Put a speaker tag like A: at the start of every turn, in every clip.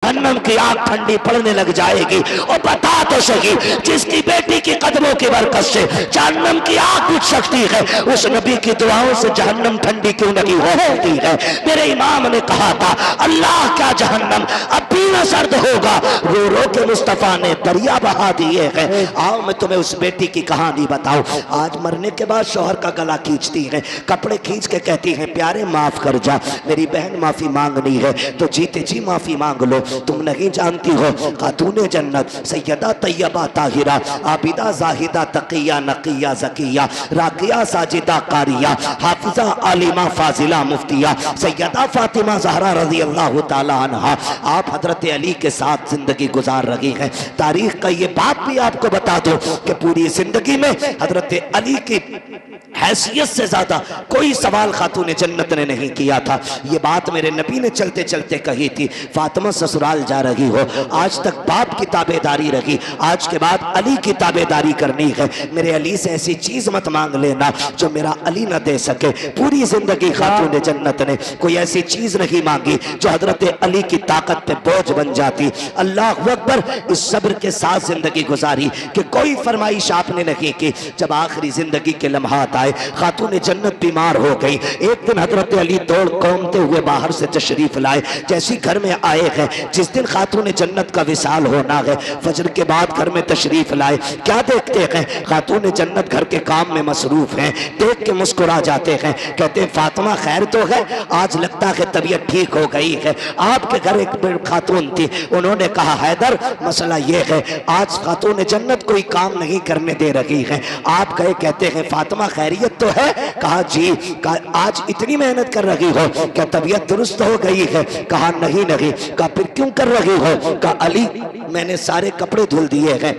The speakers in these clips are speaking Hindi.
A: जहन्नम की आग ठंडी पड़ने लग जाएगी। और बता तो सही, जिसकी बेटी की कदमों की बरकत से जहन्नम की आग बुझ सकती है, उस नबी की दुआओं से जहन्नम ठंडी क्यों नहीं हो सकती है? मेरे इमाम ने कहा था, अल्लाह क्या जहन्नम अब भी न सर्द होगा, रो रो के मुस्तफा ने दरिया बहा दिए हैं। आओ मैं तुम्हें उस बेटी की कहानी बताऊं। आज मरने के बाद शौहर का गला खींचती है, कपड़े खींच के कहती हैं, प्यारे माफ कर जा, मेरी बहन माफी मांगनी है तो जीते जी माफी मांग लो। तुम नहीं जानती हो, खातूने जन्नत सैयदा तैयबा ताहिरा आबिदा जाहिदा तकिया नकिया जकिया राकिया साजिदा कारिया हाफिजा आलिमा फाजिला मुफ्तिया सैयदा फातिमा ज़हरा रज़ी अल्लाह ताला अन्हा, आप हजरत अली के साथ जिंदगी गुजार रही हैं। तारीख का ये बात भी आपको बता दो कि पूरी जिंदगी में हजरत अली की हैसियत से ज्यादा कोई सवाल खातून जन्नत ने नहीं किया था। ये बात मेरे नबी ने चलते चलते कही थी। फातिमा ससुराल जा रही हो, आज तक बाप की ताबेदारी रही, आज के बाद अली की ताबेदारी करनी है। मेरे अली से ऐसी चीज मत मांग लेना जो मेरा अली न दे सके। पूरी जिंदगी खातून जन्नत ने कोई ऐसी चीज नहीं मांगी जो हजरत अली की ताकत पे बोझ बन जाती। अल्लाह अकबर, इस सब्र के साथ जिंदगी गुजारी कि कोई फरमाइश आपने नहीं की। जब आखिरी जिंदगी के लम्हात आए, खातून जन्नत बीमार हो गई। एक दिन हजरत अली दौड़ कौमते हुए बाहर से तशरीफ लाए। जैसी घर में आए हैं, जिस दिन खातून जन्नत का विसाल होना है, फजर के बाद घर में तशरीफ लाए। क्या देखते हैं, खातून जन्नत घर के काम में मसरूफ हैं। देख के मुस्कुरा जाते हैं, कहते हैं फातिमा खैर तो है, आज लगता है तबीयत ठीक हो गई है। आपके घर एक खातून थी, उन्होंने कहा हैदर मसला ये है, आज खातून जन्नत कोई काम नहीं करने दे रही है। आप गए, कहते हैं फातिमा खैरियत तो है? कहा जी। कहा आज इतनी मेहनत कर रही हो, क्या तबीयत दुरुस्त हो गई है? कहा नहीं नहीं। कहा फिर क्यों कर रही हो? कहा अली मैंने सारे कपड़े धुल दिए हैं,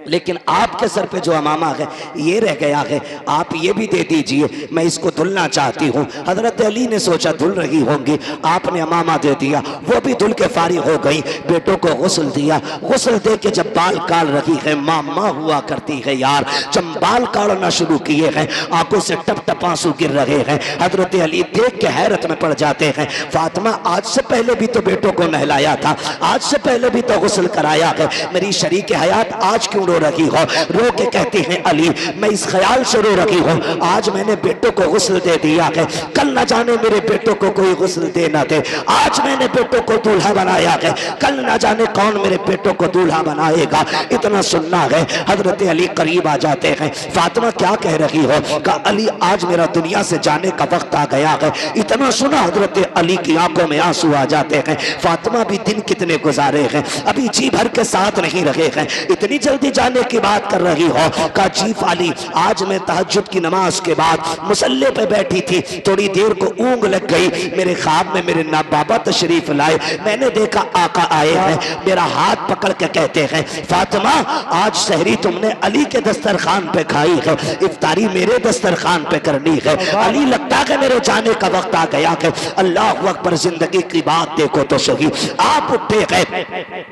A: लेकिन आपके सर पे जो अमामा है ये रह गया है, आप ये भी दे दीजिए, मैं इसको धुलना चाहती हूँ। हजरत अली ने सोचा धुल रही होंगी, आपने अमामा दे दिया, वो भी धुल के फारिग हो गई। बेटों को गुस्ल दिया, गुस्ल दे के जब बाल काट रही है, माँ हुआ करती है यार, जब बाल काटना शुरू किए हैं, आंखों से टप टप आंसू गिर रहे हैं। हजरत अली देख के हैरत में पड़ जाते हैं। फातिमा आज से पहले भी तो बेटों को नहलाया था, आज से पहले भी तो गुस्ल कराया है, मेरी शरीक हयात आज क्यों रो रही हो? रो के कहती हैं अली मैं इस ख्याल से रो रही हूँ, आज मैंने बेटों को गुस्ल दे दिया है, कल न जाने मेरे बेटों को कोई गुस्ल दे ना दे। आज मैंने बेटों को दूल्हा बनाया है, कल न जाने कौन मेरे बेटों को दूल्हा बनाएगा। इतना सुनना है। हजरत अली करीब आ जाते हैं। फातिमा क्या कह रही हो? कहा अली आज मेरा दुनिया से जाने का वक्त आ गया है। इतना सुना हजरत अली की आंखों में आंसू आ जाते हैं। फातिमा भी दिन कितने गुजारे हैं, अभी जी भर के साथ नहीं रहे हैं, इतनी जल्दी जाने की बात कर रही हो? कहा जी फाली, आज मैं तहज्जुद की नमाज के बाद मुसल्ले पे बैठी थी, थोड़ी देर को ऊँग लग गई, मेरे ख्वाब में मेरे ना बाबा तशरीफ लाए, मैंने देखा आका आए हैं, मेरा हाथ पकड़ के कहते हैं फातिमा आज सहरी तुमने अली के दस्तरखान पे खाई है, इफ्तारी मेरे दस्तरखान पे करनी है। अली लगता है मेरे जाने का वक्त आ गया है। अल्लाह अकबर, जिंदगी की बात देखो तो सही। आप उठे गए,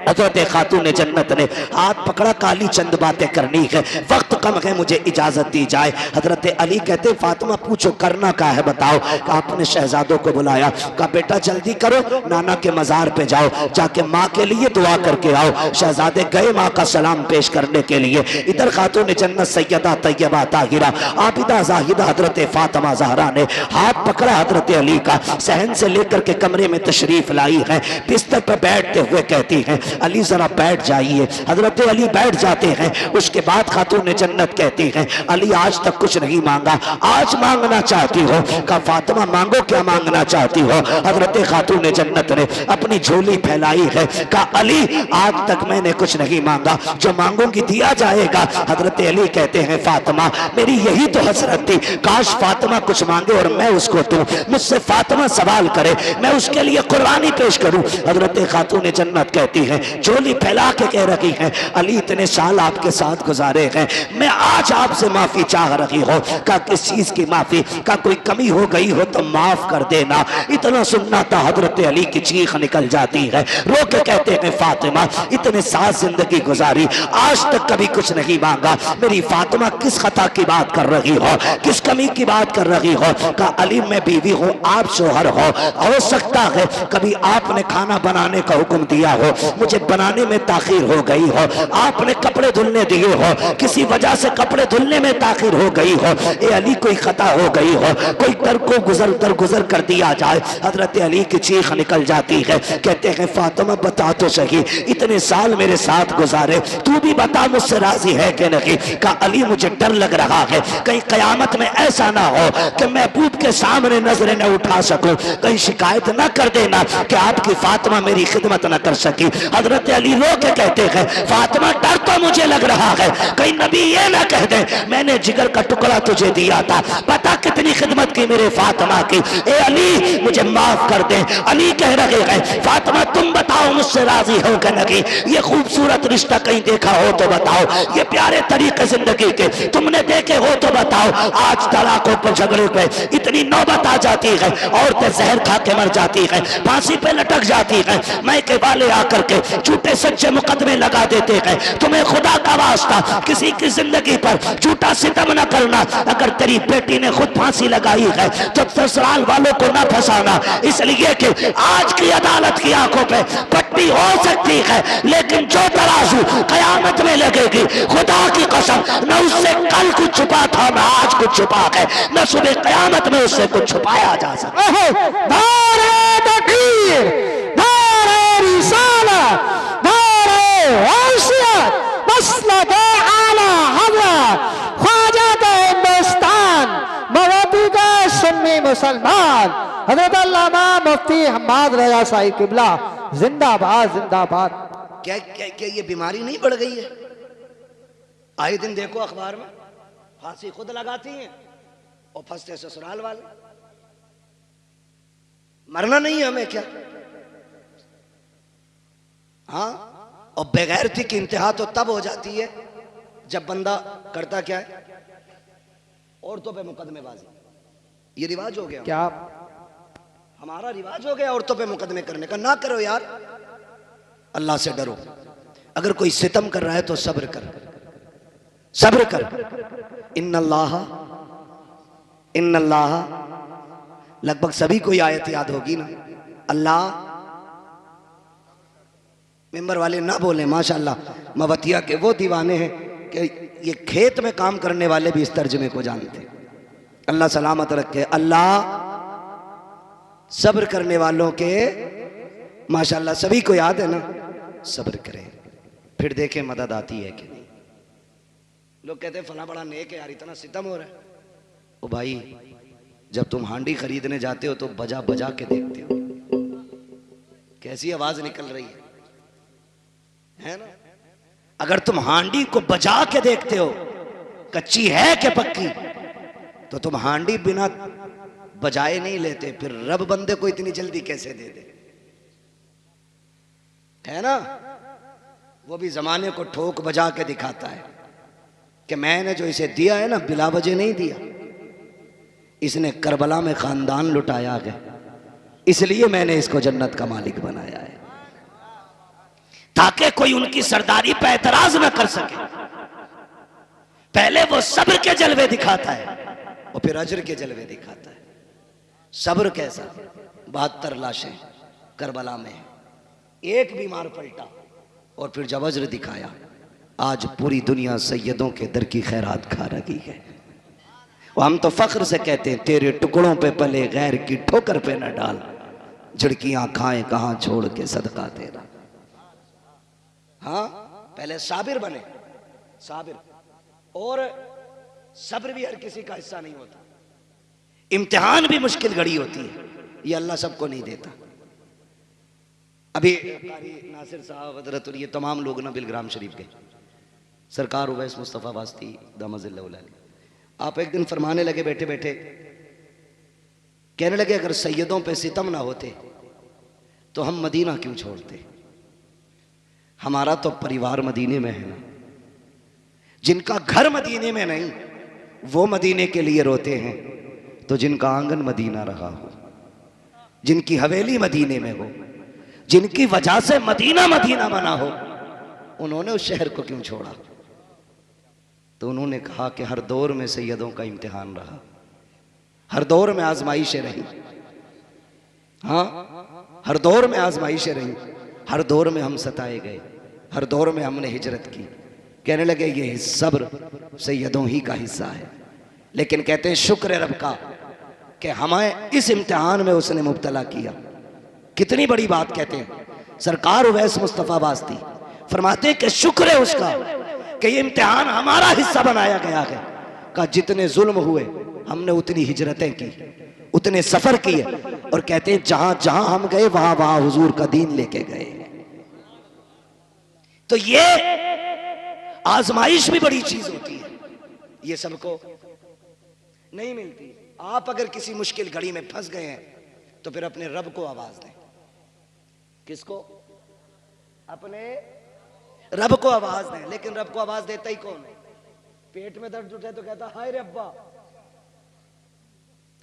A: हजरत खातून जन्नत ने हाथ पकड़ा, काली चंद बातें करनी है, वक्त कम है, मुझे इजाजत दी जाए। हजरत अली कहते फातिमा पूछो करना क्या है बताओ। आपने शहजादों को बुलाया, कहा बेटा जल्दी करो, नाना के मजार पे जाओ, जाके माँ के लिए दुआ करके आओ। शहजादे गए माँ का सलाम पेश करने के लिए। इधर खातून जन्नत सैयदा तैयबा ताहिरा आबिदा जाहिदा हजरत फातिमा ज़हरा ने हाथ पकड़ा हजरत अली का, सहन से लेकर के कमरे में तशरीफ लाई है। बिस्तर पर बैठते हुए कहती हैं अली जरा बैठ जाइए। हजरत अली बैठ जाते हैं। उसके बाद खातून जन्नत कहती हैं अली आज तक कुछ नहीं मांगा, आज मांगना चाहती हो? कहा फातिमा मांगो, क्या मांगना चाहती हो? हजरत खातून जन्नत ने अपनी झोली फैलाई है। कहा अली आज तक मैंने कुछ नहीं मांगा, जो मांगूंगी दिया जाएगा। हजरत अली कहते हैं फातिमा मेरी यही तो हसरत थी, काश फातिमा कुछ मांगे और मैं उसको दूं, मुझसे फातिमा सवाल करे, मैं उसके लिए कुर्बानी पेश करूं। हजरत खातून जन्नत कहती हैं झोली फैला के कह रही हैं अली इतने साल आपके साथ गुजारे हैं, मैं आज आपसे माफी चाह रही हूं। कहा किस चीज की माफी का कोई कमी हो गई हो तो माफ कर देना। इतना सुनना था हजरत अली की चीख निकल जाती है, रो के कहते हैं फातिमा इतने साल जिंदगी गुजारी आज तक कभी कुछ नहीं मांगा, मेरी फातिमा किस खता की बात कर रही हो, किस कमी की बात कर रही हो। का अली मैं बीवी हूँ आप शोहर हो सकता है कभी आपने खाना बनाने का हुक्म दिया हो, मुझे बनाने में ताखीर हो गई हो, आपने कपड़े धुलने दिए हो, किसी वजह से कपड़े धुलने में ताखीर हो गई हो, ए अली कोई खता हो गई हो, कोई दर को गुजर कर दिया जाए। हजरत अली की चीख निकल जाती है, कहते हैं फातिमा बता तो सही इतने साल मेरे साथ गुजारे, तू भी बता मुझसे राजी है कि नहीं। का अली मुझे डर लग रहा है कहीं कयामत में ऐसा ना हो कि महबूब के सामने नजरें न उठा सकूं, कहीं शिकायत न कर देना कि आपकी फातिमा मेरी खिदमत न कर सकी। हजरत अली रो के कहते हैं फातिमा डर तो मुझे लग रहा है कहीं नबी ये ना कह दे मैंने जिगर का टुकड़ा तुझे दिया था, पता कितनी खिदमत की मेरे फातिमा की, ए अली मुझे माफ कर दे। अली कह रहे हैं फातिमा तुम बताओ मुझसे राजी हो कि नहीं, ये खूबसूरत रिश्ता कहीं देखा हो तो बताओ, ये प्यारे तरीके जिंदगी के तुमने देखे हो तो बताओ। आज तलाकों पर झगड़े पे इतनी नौबत आ जाती है, औरतें जहर खा के मर जाती है, फांसी पे लटक जाती है, मैके वाले आकर के झूठे सच्चे मुकदमे लगा देते हैं। तुम्हें खुदा का वास्ता किसी की जिंदगी पर झूठा सितम न करना, अगर तेरी बेटी ने खुद फांसी लगाई है तो ससुराल वालों को न फंसाना, इसलिए कि आज की अदालत की आंखों पे पट्टी हो सकती है लेकिन जो तराजू कयामत में लगेगी खुदा की कसम न उससे कल कुछ छुपा था न आज कुछ छुपा है, न सुबह कयामत में उससे कुछ छुपाया जा सकता।
B: नारे तकबीर, नारे रिसालत, नारे गौसियत, मसलक आला हज़रत ख्वाजा हिंदुस्तान मवादी का सुन्नी मुसलमान हज़रत अल्लामा मुफ्ती हम्माद रज़ा साहिब किबला जिंदाबाद जिंदाबाद।
A: क्या क्या क्या ये बीमारी नहीं बढ़ गई है? आए दिन देखो अखबार में फांसी खुद लगाती हैं और फंसते ससुराल वाले। मरना नहीं है हमें क्या? हाँ, और बेगैरती की इंतहा तो तब हो जाती है जब बंदा करता क्या है, औरतों पे मुकदमेबाजी। ये रिवाज हो गया,
B: क्या
A: हमारा रिवाज हो गया औरतों पे मुकदमे करने का। ना करो यार, अल्लाह से डरो। अगर कोई सितम कर रहा है तो सब्र कर, सब्र कर। इन्नल्लाह लगभग सभी को आयत याद होगी ना। अल्लाह, मेंबर वाले ना बोले माशाल्लाह, मवतिया के वो दीवाने हैं कि ये खेत में काम करने वाले भी इस तर्जमे को जानते हैं। अल्लाह सलामत रखे। अल्लाह सब्र करने वालों के माशाल्लाह सभी को याद है ना, सब्र करें फिर देखें मदद आती है कि नहीं। लोग कहते हैं फला बड़ा नेक है यार, इतना सितम हो रहा है। ओ भाई, जब तुम हांडी खरीदने जाते हो तो बजा बजा के देखते हो कैसी आवाज निकल रही है ना। अगर तुम हांडी को बजा के देखते हो कच्ची है कि पक्की, तो तुम हांडी बिना बजाए नहीं लेते, फिर रब बंदे को इतनी जल्दी कैसे दे दे, है ना। वो भी जमाने को ठोक बजा के दिखाता है कि मैंने जो इसे दिया है ना बिला वजह नहीं दिया, इसने करबला में खानदान लुटाया है, इसलिए मैंने इसको जन्नत का मालिक बनाया है, ताकि कोई उनकी सरदारी पे एतराज न कर सके। पहले वो सब्र के जलवे दिखाता है और फिर अजर के जलवे दिखाता है। सब्र कैसा, 72 लाशें करबला में, एक बीमार पलटा और फिर जब अजर दिखाया, आज पूरी दुनिया सैयदों के दर की खैरात खा रही है। हम तो फख्र से कहते हैं तेरे टुकड़ों पे पले गैर की ठोकर पे न डाल, झिड़कियां खाए कहां छोड़ के सदका तेरा। हाँ, पहले साबिर बने, साबिर। और सब्र भी हर किसी का हिस्सा नहीं होता, इम्तिहान भी मुश्किल घड़ी होती है, ये अल्लाह सबको नहीं देता। अभी नासिर साहब हजरत और ये तमाम लोग ना बिलग्राम शरीफ के सरकार उवैस मुस्तफ़ा वास्ती दामजिल्लाह, आप एक दिन फरमाने लगे बैठे बैठे, कहने लगे अगर सैयदों पे सितम ना होते तो हम मदीना क्यों छोड़ते। हमारा तो परिवार मदीने में है ना, जिनका घर मदीने में नहीं वो मदीने के लिए रोते हैं, तो जिनका आंगन मदीना रहा हो, जिनकी हवेली मदीने में हो, जिनकी वजह से मदीना मदीना बना हो, उन्होंने उस शहर को क्यों छोड़ा? तो उन्होंने कहा कि हर दौर में सैयदों का इम्तिहान रहा, हर दौर में आजमाइशें रही। हाँ, हर दौर में आजमाइशें रही, हर दौर में हम सताए गए, हर दौर में हमने हिजरत की। कहने लगे ये सब्र सैयदों ही का हिस्सा है। लेकिन कहते हैं शुक्र रब का कि हमें इस इम्तिहान में उसने मुब्तला किया। कितनी बड़ी बात कहते हैं सरकार उवैस मुस्तफ़ा बास्ती फरमाते हैं कि शुक्र है उसका कि ये इम्तिहान हमारा हिस्सा बनाया गया है। का जितने जुल्म हुए हमने उतनी हिजरतें की, उतने सफर किए, और कहते हैं जहां जहां हम गए वहां वहां हुजूर का दीन लेके गए। तो ये आजमाइश भी बड़ी चीज होती है, ये सबको नहीं मिलती। आप अगर किसी मुश्किल घड़ी में फंस गए हैं तो फिर अपने रब को आवाज दें। किसको? अपने रब को आवाज दें। लेकिन रब को आवाज देता ही कौन है? पेट में दर्द उठे तो कहता हाय रे अब्बा,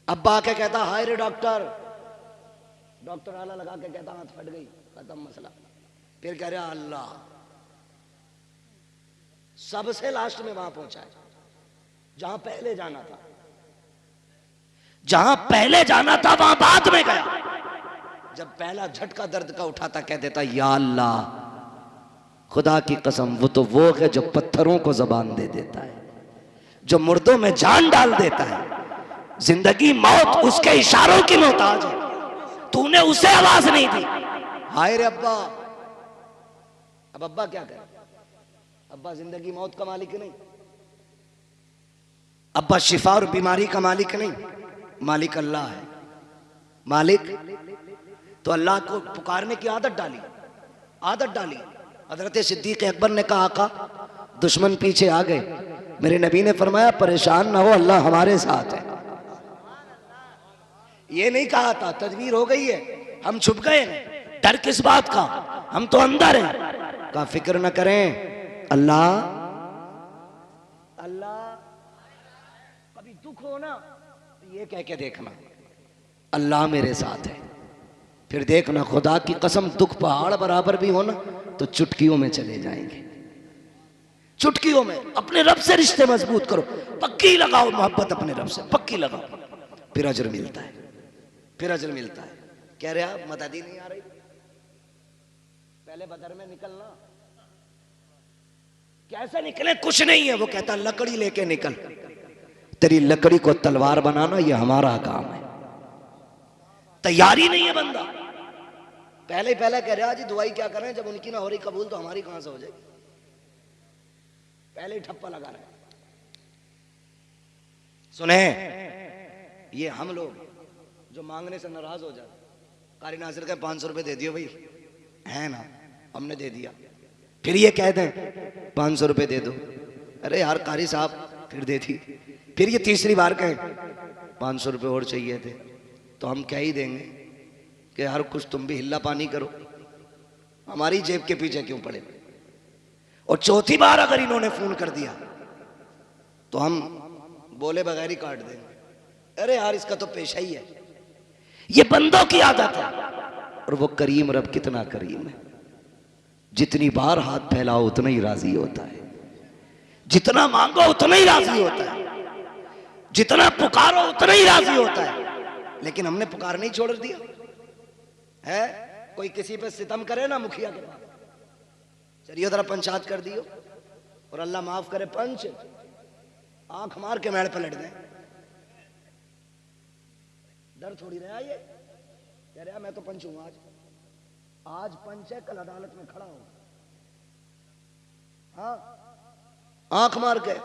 A: अब्बा आके कहता हाय रे डॉक्टर, डॉक्टर आला लगा के कहता हाथ फट गई, खत्म मसला। फिर कह रहा अल्लाह। सबसे लास्ट में वहां पहुंचा है जहां पहले जाना था, जहां पहले जाना था वहां बाद में गया। जब पहला झटका दर्द का उठाता कह देता या अल्लाह, खुदा की कसम वो है जो पत्थरों को जबान दे देता है, जो मुर्दों में जान डाल देता है। जिंदगी मौत उसके इशारों की मोहताज है, तूने उसे आवाज नहीं दी। हाय रे अब्बा। अब अब्बा क्या करे? अब्बा जिंदगी मौत का मालिक नहीं, अब्बा शिफा और बीमारी का मालिक नहीं, मालिक अल्लाह है। मालिक तो अल्लाह को पुकारने की आदत डाली। हजरत सिद्दीक अकबर ने कहा आका दुश्मन पीछे आ गए, मेरे नबी ने फरमाया परेशान ना हो, अल्लाह हमारे साथ है। ये नहीं कहा था तदबीर हो गई है, हम छुप गए, डर किस बात का, हम तो अंदर हैं। का फिक्र न करें, अल्लाह अल्लाह। कभी दुख हो ना तो ये कह के देखना अल्लाह मेरे साथ है। फिर देखना खुदा की कसम दुख पहाड़ बराबर भी हो ना तो चुटकियों में चले जाएंगे। चुटकियों में अपने रब से रिश्ते मजबूत करो, पक्की लगाओ मोहब्बत अपने रब से, पक्की लगाओ, फिर अजर मिलता है, फिर अजर मिलता है। कह रहे आप मददी नहीं आ रही, पहले बदर में निकलना। कैसे निकले? कुछ नहीं है। वो कहता लकड़ी लेके निकल, तेरी लकड़ी को तलवार बनाना ये हमारा काम है। तैयारी नहीं है बंदा, पहले कह रहा जी दुआई क्या करें, जब उनकी ना हो रही कबूल तो हमारी कहां से हो जाएगी। पहले ही ठप्पा लगा रहे। सुने, ये हम लोग जो मांगने से नाराज हो जाते, कारी नासिर का 500 रुपए दे दियो भाई, है ना, हमने दे दिया। फिर ये कह दें 500 रुपए दे दो, अरे यार कारी साहब फिर दे दी। फिर ये तीसरी बार कहें 500 रुपए और चाहिए थे, तो हम क्या ही देंगे कि यार कुछ तुम भी हिल्ला पानी करो, हमारी जेब के पीछे क्यों पड़े। और चौथी बार अगर इन्होंने फोन कर दिया तो हम बोले बगैर ही काट देंगे, अरे यार इसका तो पेशा ही है। ये बंदों की आदत है। और वो करीम रब कितना करीम है, जितनी बार हाथ फैलाओ उतना ही राजी होता है, जितना मांगो उतना ही राजी होता है, जितना पुकारो उतना ही राजी होता है। लेकिन हमने पुकार नहीं छोड़ दिया है। कोई किसी पे सितम करे ना मुखिया के पास, चलिए जरा पंचायत कर दियो, और अल्लाह माफ करे पंच आंख मार के मेड़ पलट दे। डर थोड़ी रहा ये, कह रहा मैं तो पंच हूं, आज पंच है, कल अदालत में खड़ा हूं। हाँ, आंख मार के।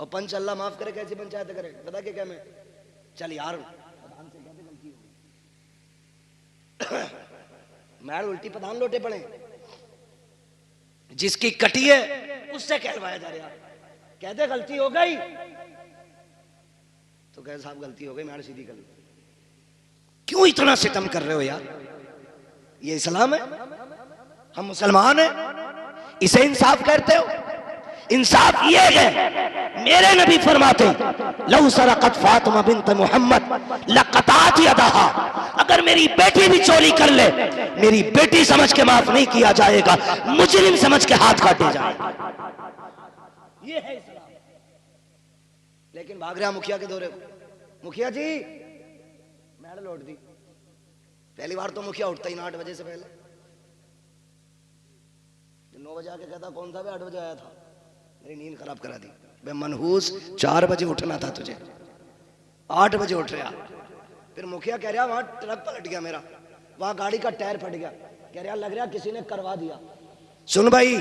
A: और पंच अल्लाह माफ करे कैसी पंचायत करे, बता के क्या मैं चल यार प्रधान से कहते गलती हो गई। मैड उल्टी प्रधान लोटे पड़े, जिसकी कटी है उससे कहलवाया जा रहा, कहते गलती हो गई तो कह साहब गलती हो गई, मैड सीधी कर लो। क्यों इतना सितम कर रहे हो यार? ये इस्लाम है, हम मुसलमान हैं, इसे इंसाफ करते हो। इंसाफ ये है, मेरे नबी फरमाते लौ सरकत फातिमा बिन्त मोहम्मद लक़तात यदहा, अगर मेरी बेटी भी चोरी कर ले, मेरी बेटी समझ के माफ नहीं किया जाएगा, मुजरिम समझ के हाथ काटे जाएगा। ये है इस्लाम। लेकिन भाग रहा मुखिया के दौरे को, मुखिया जी मैडल लौट दी। पहली बार तो मुखिया उठता ही ना 8 बजे से पहले, 9 बजे आके कहता कौन सा भी 8 बजे आया था, मेरी नींद खराब करा दी। बे मनहूस 4 बजे उठना था तुझे, 8 बजे उठ रहा। फिर मुखिया कह रहा वहां ट्रक पलट गया मेरा, वहां गाड़ी का टायर फट गया, कह रहा लग रहा किसी ने करवा दिया। सुन भाई,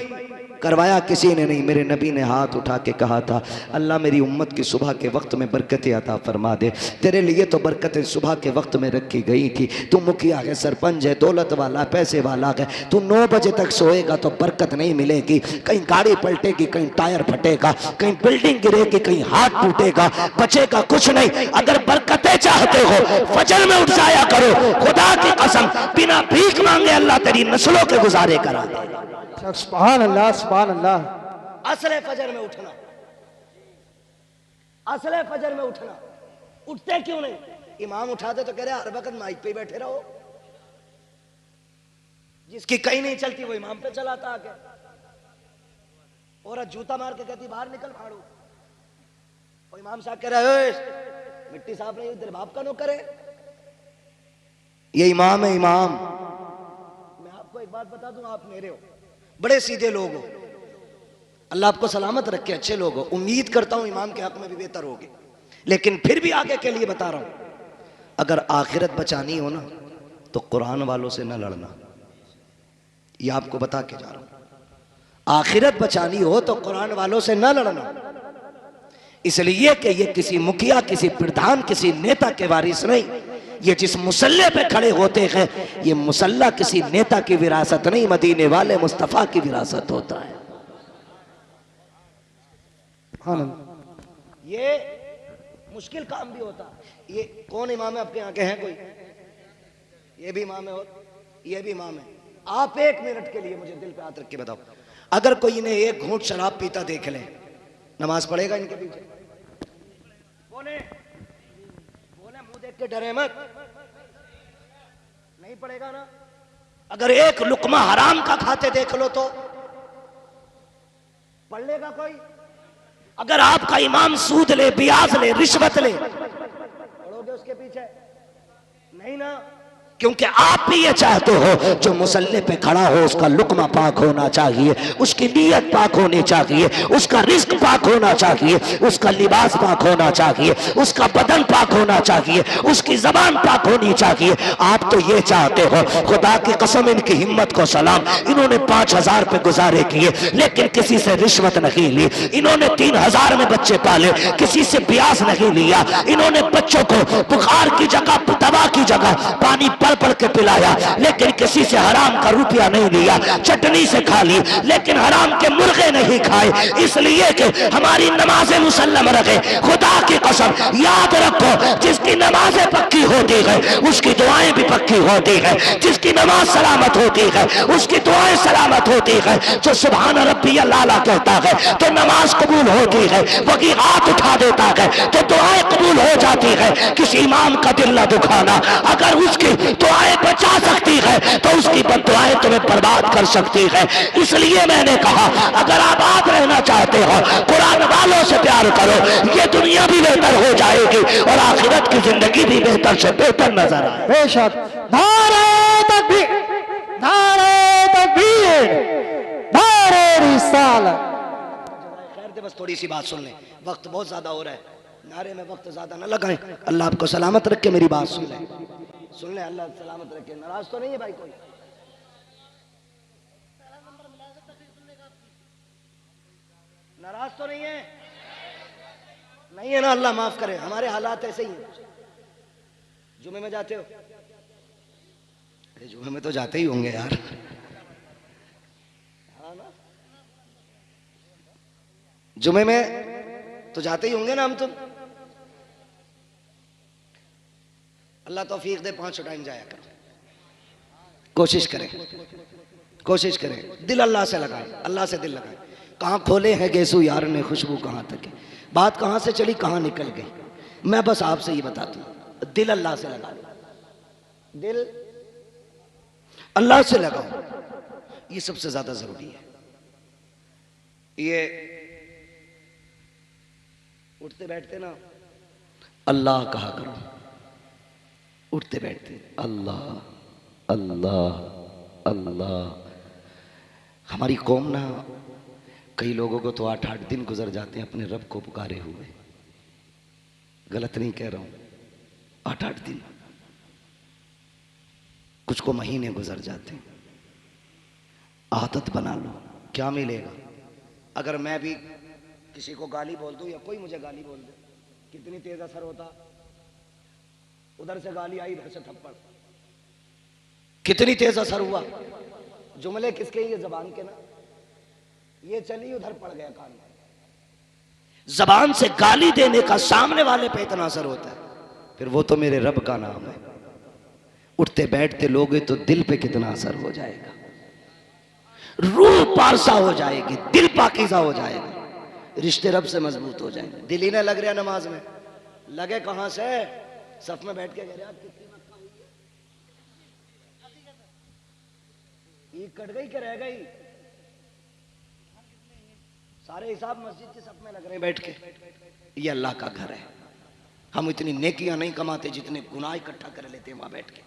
A: करवाया किसी ने नहीं, मेरे नबी ने हाथ उठा के कहा था अल्लाह मेरी उम्मत की सुबह के वक्त में बरकतें अता फरमा दे। तेरे लिए तो बरकतें सुबह के वक्त में रखी गई थी। तू मुखिया है, सरपंच है, दौलत वाला, पैसे वाला है, तू 9 बजे तक सोएगा तो बरकत नहीं मिलेगी। कहीं गाड़ी पलटेगी, कहीं टायर फटेगा, कहीं बिल्डिंग गिरेगी, कहीं हाथ टूटेगा, बचेगा कुछ नहीं। अगर बरकतें चाहते हो फजर में उठ जाया करो, खुदा की कसम बिना भीख मांगे अल्लाह तेरी नस्लों के गुजारे करा दे।
B: सुभान अल्लाह, सुभान अल्लाह।
A: असले फजर में उठना, असले फजर में उठना। उठते क्यों नहीं? इमाम उठाते तो कह रहे हर वक्त माइक पे बैठे रहो। जिसकी कहीं नहीं चलती वो इमाम पे चलाता आके, औरत जूता मार के कहती बाहर निकल फाड़ू, और इमाम साहब कह रहे मिट्टी साफ नहीं, तेरे बाप का नौकर है। ये इमाम है, इमाम। मैं आपको एक बात बता दूं, आप मेरे हो, बड़े सीधे लोग हो, अल्लाह आपको सलामत रखे, अच्छे लोग हो। उम्मीद करता हूं इमाम के हक में भी बेहतर होगी, लेकिन फिर भी आगे के लिए बता रहा हूं, अगर आखिरत बचानी हो ना तो कुरान वालों से न लड़ना। ये आपको बता के जा रहा हूं, आखिरत बचानी हो तो कुरान वालों से न लड़ना। इसलिए कि ये किसी मुखिया, किसी प्रधान, किसी नेता के वारिस नहीं। ये जिस मुसल्ले पे खड़े होते हैं, ये मुसल्ला किसी नेता की विरासत नहीं, मदीने वाले मुस्तफा की विरासत होता है। ये मुश्किल काम भी होता है। ये कौन इमाम है आपके यहाँ के हैं कोई? ये भी इमाम है और ये भी इमाम है। आप 1 मिनट के लिए मुझे दिल पे हाथ रख के बताओ, अगर कोई इन्हें 1 घूंट शराब पीता देख ले, नमाज पढ़ेगा इनके पीछे? बोले मुंह देख के डरे मत, नहीं पड़ेगा ना। अगर 1 लुकमा हराम का खाते देख लो तो पढ़ लेगा कोई? अगर आपका इमाम सूद ले, ब्याज ले, रिश्वत ले, पढ़ोगे उसके पीछे? नहीं ना, क्योंकि आप भी ये चाहते हो जो मुसल्ले पे खड़ा हो उसका लुकमा पाक होना चाहिए, उसकी नीयत पाक होनी चाहिए, उसका रिस्क पाक होना चाहिए, उसका लिबास पाक होना चाहिए, उसका बदन पाक होना चाहिए, उसकी जबान पाक होनी चाहिए। आप तो ये चाहते हो। खुदा की कसम इनकी हिम्मत को सलाम, इन्होंने 5000 पे गुजारे किए लेकिन किसी से रिश्वत नहीं ली। इन्होंने 3000 में बच्चे पाले, किसी से ब्याज नहीं लिया। इन्होंने बच्चों को बुखार की जगह, दवा की जगह पानी पढ़ के पिलाया, लेकिन किसी से हराम का रुपया नहीं लिया। चटनी से खा ली लेकिन हराम के मुर्गे नहीं खाए, इसलिए कि हमारी नमाजें मुसल्लम रखे। खुदा की कसम याद रखो, जिसकी नमाजें पक्की होती है उसकी दुआएं भी पक्की होती है। जिसकी नमाज सलामत होती है उसकी दुआएं सलामत होती है। जो सुभान रब्बी अल्लाह कहता है तो नमाज कबूल होती है, वही हाथ उठा देता है तो दुआएं कबूल हो जाती है। किसी इमाम का दिल न दुखाना, अगर उसकी दुआएं बचा सकती है तो उसकी बददुआएं तुम्हें बर्बाद कर सकती है। इसलिए मैंने कहा अगर आप रहना चाहते हो कुरान वालों से प्यार करो, ये दुनिया भी बेहतर हो जाएगी और आखिरत की जिंदगी भी बेहतर से बेहतर नजर आए।
B: बेशक। नारे तकबीर, नारे तकबीर, नारे रिसालत।
A: खैर दे, बस थोड़ी सी बात सुन लें, वक्त बहुत ज्यादा हो रहा है, नारे में वक्त ज्यादा न लगाएं। अल्लाह आपको सलामत रख के मेरी बात सुन लें, सुन ले, अल्लाह सलामत रखे। नाराज तो नहीं है भाई कोई? नाराज तो नहीं है? नहीं है ना? अल्लाह माफ करे, हमारे हालात ऐसे ही हैं। जुमे में जाते हो? अरे जुमे में तो जाते ही होंगे यार, हाँ ना? जुमे में तो जाते ही होंगे ना हम तुम? अल्लाह तौफीक दे 5 टाइम जाया करो, कोशिश करें, कोशिश करें, दिल अल्लाह से लगाएं, अल्लाह से दिल लगाएं। कहाँ खोले हैं गेसू यार ने खुशबू कहाँ तक है, बात कहाँ से चली कहाँ निकल गई। मैं बस आपसे ये बताता हूँ, दिल अल्लाह से लगा लो, दिल अल्लाह से लगाओ, ये सबसे ज्यादा जरूरी है। ये उठते बैठते ना अल्लाह कहा करो, उठते बैठते अल्लाह अल्लाह अल्लाह। हमारी कौम ना, कई लोगों को तो 8-8 दिन गुजर जाते हैं अपने रब को पुकारे हुए, गलत नहीं कह रहा हूं, 8-8 दिन, कुछ को महीने गुजर जाते हैं। आदत बना लो, क्या मिलेगा? अगर मैं भी किसी को गाली बोल दूं या कोई मुझे गाली बोल दे, कितनी तेज असर होता। उधर से गाली आई, इधर से थप्पड़, कितनी तेज असर हुआ। जुमले किसके? ये जबान के ना, ये चली उधर पड़ गया कान में। जबान से गाली देने का सामने वाले पे इतना असर होता है, फिर वो तो मेरे रब का नाम है। उठते बैठते लोगे तो दिल पे कितना असर हो जाएगा, रूह पारसा हो जाएगी, दिल पाकीज़ा हो जाएगा, रिश्ते रब से मजबूत हो जाएंगे। दिल ही ना लग रहा नमाज में, लगे कहां से? सफ में बैठ के कह रहे आप कितनी मक्का हुई है, ये कट गई कि रह गई? सारे हिसाब मस्जिद के सफ में लग रहे हैं बैठ के। ये अल्लाह का घर है, हम इतनी नेकियां नहीं कमाते जितने गुनाह इकट्ठा कर लेते हैं वहां बैठ के।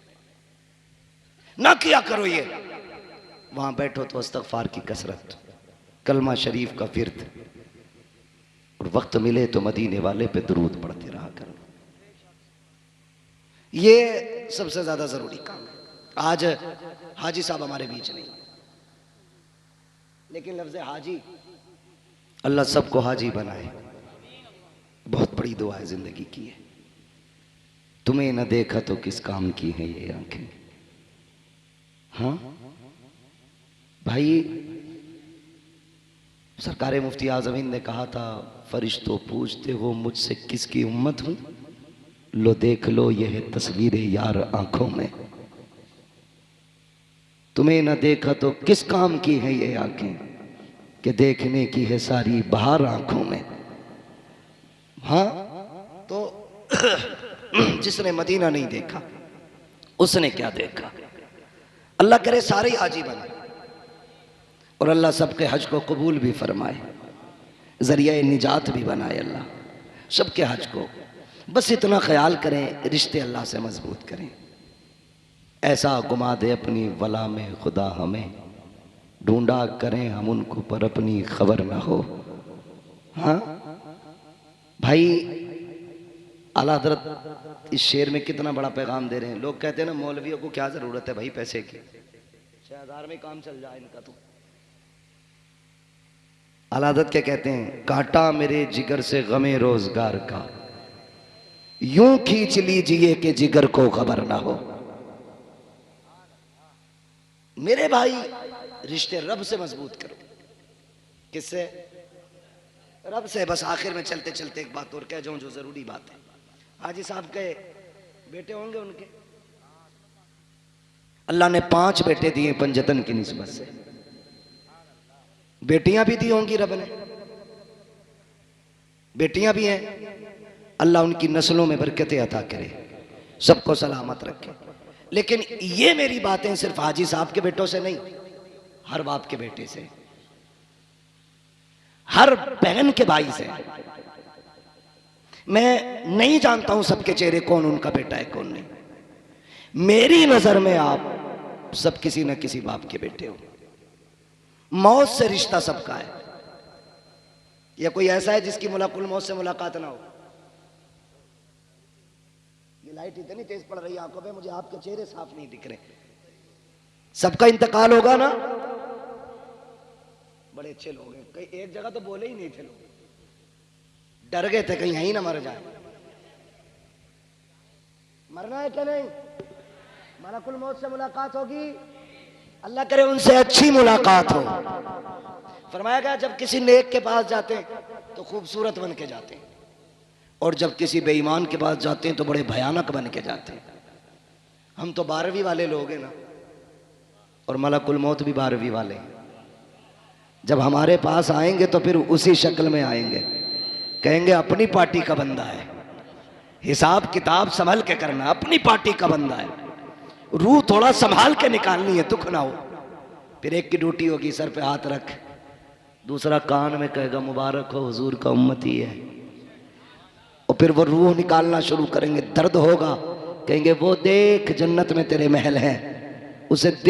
A: ना किया करो ये, वहां बैठो तो इस्तगफार की कसरत, कलमा शरीफ का फिर्द, और वक्त मिले तो मदीने वाले पे दुरूद पढ़ते रहा करो। ये सबसे ज्यादा जरूरी काम है। आज हाजी साहब हमारे बीच नहीं, लेकिन लफ्ज हाजी, अल्लाह सबको हाजी बनाए। बहुत बड़ी दुआ है जिंदगी की है। तुम्हें न देखा तो किस काम की है ये आंखें। हाँ भाई, सरकार मुफ्ती आज़म हिंद ने कहा था, फरिश्तों पूछते हो मुझसे किसकी उम्मत हूं, लो देख लो ये है तस्वीरें यार आंखों में। तुम्हें न देखा तो किस काम की है ये आंखें, कि देखने की है सारी बहार आंखों में। हाँ तो जिसने मदीना नहीं देखा उसने क्या देखा। अल्लाह करे सारे हाजी बने, और अल्लाह सबके हज को कबूल भी फरमाए, जरिया निजात भी बनाए अल्लाह सबके हज को। बस इतना ख्याल करें, रिश्ते अल्लाह से मजबूत करें। ऐसा घुमा दे अपनी वला में खुदा हमें, ढूंढा करें हम उनको पर अपनी खबर ना हो। हाँ भाई, आला हज़रत इस शेर में कितना बड़ा पैगाम दे रहे हैं। लोग कहते हैं ना मौलवियों को क्या जरूरत है भाई पैसे की, 6000 में काम चल जाए इनका तो। आला हज़रत क्या कहते हैं, काटा मेरे जिगर से गमे रोजगार का, यूं खींच लीजिए कि जिगर को खबर ना हो। मेरे भाई रिश्ते रब से मजबूत करो। किससे? रब से। बस आखिर में चलते चलते एक बात और कह जाऊं जो जरूरी बात है। हाजी साहब के बेटे होंगे, उनके अल्लाह ने 5 बेटे दिए पंजतन की निस्बत से, बेटियां भी दी होंगी रब ने, बेटियां भी हैं। अल्लाह उनकी नस्लों में बरकतें अता करे, सबको सलामत रखे। लेकिन ये मेरी बातें सिर्फ हाजी साहब के बेटों से नहीं, हर बाप के बेटे से, हर बहन के भाई से। मैं नहीं जानता हूं सबके चेहरे कौन उनका बेटा है कौन नहीं। मेरी नजर में आप सब किसी न किसी बाप के बेटे हो। मौत से रिश्ता सबका है। या कोई ऐसा है जिसकी मुलाकुल मौत से मुलाकात ना हो? ये लाइट इतनी तेज पड़ रही है आंखों पे, मुझे आपके चेहरे साफ नहीं दिख रहे। सबका इंतकाल होगा ना। बड़े अच्छे लोग हैं, कई एक जगह तो बोले ही नहीं थे लोग, डर गए थे कहीं यहीं ना मर जाए। मरना है क्या नहीं? मलकुल मौत से मुलाकात होगी, अल्लाह करे उनसे अच्छी मुलाकात हो। फरमाया गया जब किसी नेक के पास जाते हैं तो खूबसूरत बन के जाते हैं, और जब किसी बेईमान के पास जाते हैं तो बड़े भयानक बन के जाते हैं। हम तो 12वीं वाले लोग हैं ना, और मलकुल मौत भी 12वीं वाले हैं। जब हमारे पास आएंगे तो फिर उसी शक्ल में आएंगे, कहेंगे अपनी पार्टी का बंदा है, हिसाब किताब संभल के करना, अपनी पार्टी का बंदा है, रूह थोड़ा संभाल के निकालनी है, दुख ना हो। फिर एक की ड्यूटी होगी सर पे हाथ रख, दूसरा कान में कहेगा मुबारक हो हुजूर का उम्मती है, और फिर वो रूह निकालना शुरू करेंगे, दर्द होगा, कहेंगे वो देख जन्नत में तेरे महल हैं, उसे देख